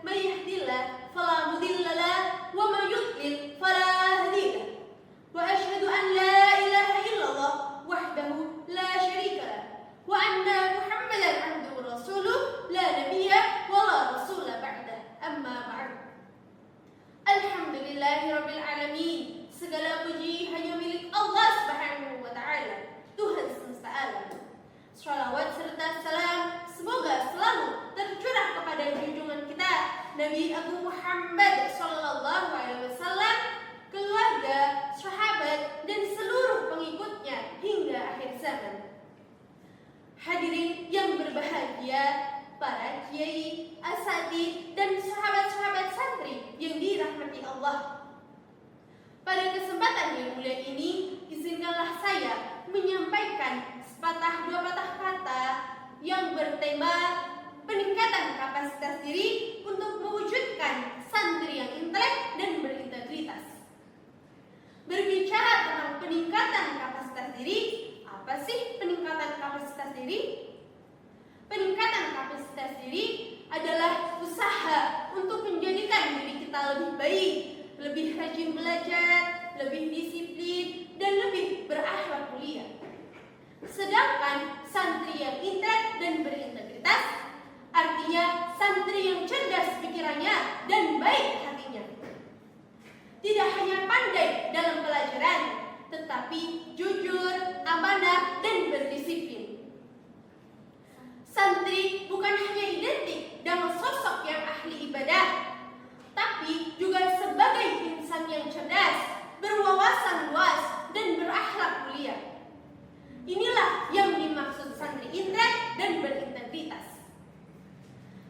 من يهد الله فلا مضل له ومن يضلل فلا هادي له وأشهد أن لا إله إلا الله وحده لا شريك له وأن محمدا عبده ورسوله لا نبي ولا رسول بعده أما بعد. Alhamdulillahirabbil alamin. Segala puji hanya milik Allah Subhanahu wa taala, Tuhan semesta alam. Shalawat serta salam semoga selalu tercurah kepada junjungan kita Nabi Agung Muhammad sallallahu alaihi wasallam, keluarga, sahabat dan seluruh pengikutnya hingga akhir zaman. Hadirin yang berbahagia, para kiai, asatidz dan sahabat-sahabat santri yang dirahmati Allah. Pada kesempatan yang mulia ini, izinkanlah saya menyampaikan sepatah dua patah kata yang bertema peningkatan kapasitas diri untuk mewujudkan santri yang intelek dan berintegritas. Berbicara tentang peningkatan kapasitas diri, apa sih peningkatan kapasitas diri? Peningkatan kapasitas diri adalah usaha untuk menjadikan diri kita lebih baik, lebih rajin belajar, lebih disiplin, dan lebih berakhlak mulia. Sedangkan santri yang intelek dan berintegritas artinya santri yang cerdas pikirannya dan baik hatinya. Tidak hanya pandai dalam pelajaran, tetapi jujur, amanah, dan berdisiplin. Santri bukan hanya identik dengan sosok yang ahli ibadah, tapi juga sebagai insan yang cerdas, berwawasan luas, dan berakhlak mulia. Inilah yang dimaksud santri intelek dan berintegritas.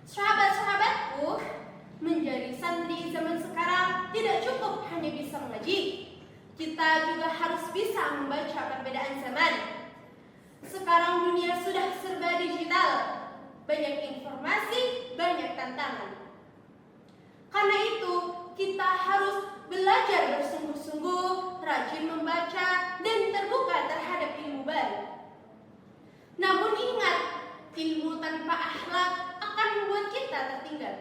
Sahabat-sahabatku, menjadi santri zaman sekarang tidak cukup hanya bisa mengaji. Kita juga harus bisa membaca perbedaan zaman. Sekarang dunia sudah serba digital, banyak informasi, banyak tantangan. Karena itu, kita harus belajar bersungguh-sungguh, rajin membaca, dan terbuka terhadap ilmu baru. Namun ingat, ilmu tanpa akhlak akan membuat kita tertinggal.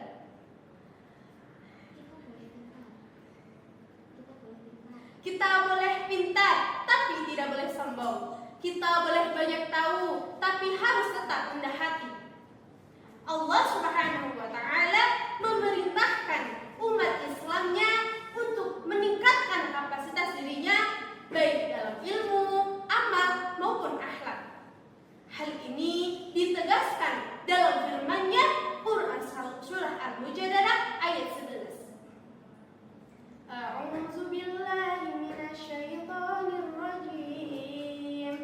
Kita boleh pintar, tapi tidak boleh sombong. Kita boleh banyak tahu, tapi harus tetap rendah hati. Allah Subhanahu wa taala memerintahkan umat Islamnya untuk meningkatkan kapasitas dirinya baik dalam ilmu, amal maupun akhlak. Hal ini ditegaskan dalam firman-Nya Quran surah Al-Mujadalah ayat 11. A'udzu billahi minasyaitonir rajim.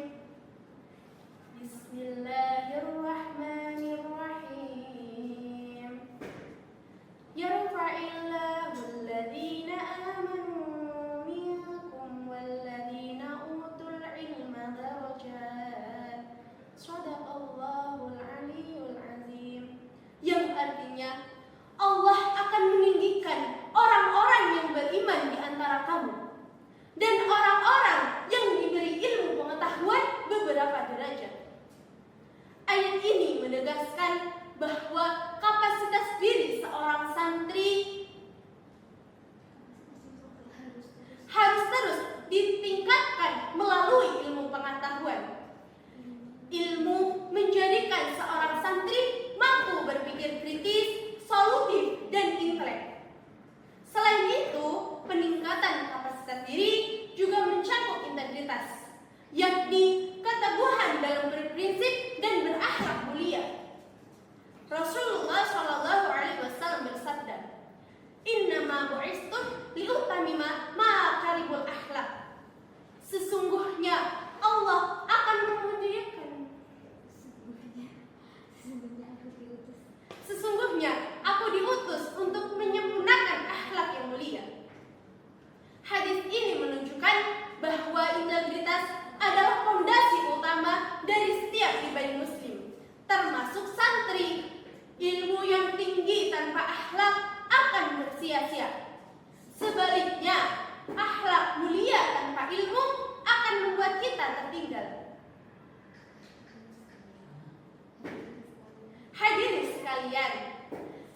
Bismillahirrahmanirrahim. Yarfa'illahu alladhina amanu minkum walladhina utul ilma darajat. Shadaqallahul aliyyul azim. Yang artinya Allah akan meninggikan orang-orang yang beriman di antara kamu dan orang-orang yang diberi ilmu pengetahuan beberapa derajat. Ayat ini menegaskan bahwa kapasitas diri seorang santri harus terus ditingkatkan melalui ilmu pengetahuan. Ilmu menjadikan seorang santri mampu berpikir kritis, solutif, dan intelek. Selain itu, peningkatan kapasitas diri juga mencakup integritas, yakni keteguhan dalam berprinsip dan berakhlak mulia. Rasulullah Shallallahu Alaihi Wasallam bersabda, "Innama bu'istu liutamima makarimul akhlak." Sesungguhnya Allah akan memuliakan. Sesungguhnya aku diutus untuk menyempurnakan akhlak yang mulia. Hadis ini menunjukkan bahwa integritas adalah fondasi utama dari setiap pribadi muslim, termasuk santri. Ilmu yang tinggi tanpa akhlak akan bersia-sia. Sebaliknya, akhlak mulia tanpa ilmu akan membuat kita tertinggal. Hadirin sekalian,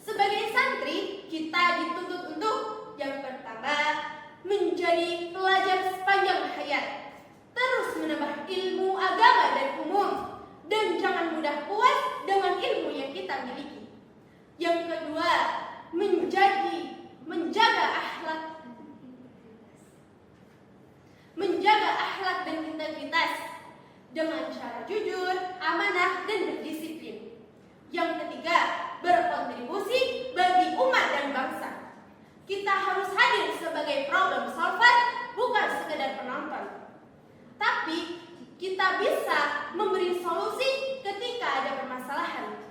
sebagai santri beramanah dan berdisiplin. Yang ketiga, berkontribusi bagi umat dan bangsa. Kita harus hadir sebagai problem solver, bukan sekedar penonton. Tapi kita bisa memberi solusi ketika ada permasalahan.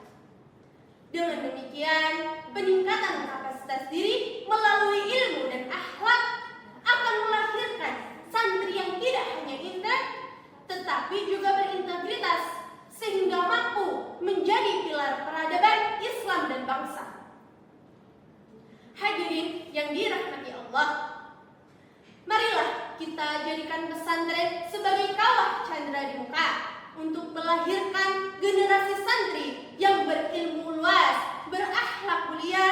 Dengan demikian, peningkatan kapasitas diri melalui ilmu dan akhlak akan melahirkan santri yang tidak hanya intelek, tetapi juga berintegritas, sehingga mampu menjadi pilar peradaban Islam dan bangsa. Hadirin yang dirahmati Allah, marilah kita jadikan pesantren sebagai kawah candra di muka untuk melahirkan generasi santri yang berilmu luas, berakhlak mulia,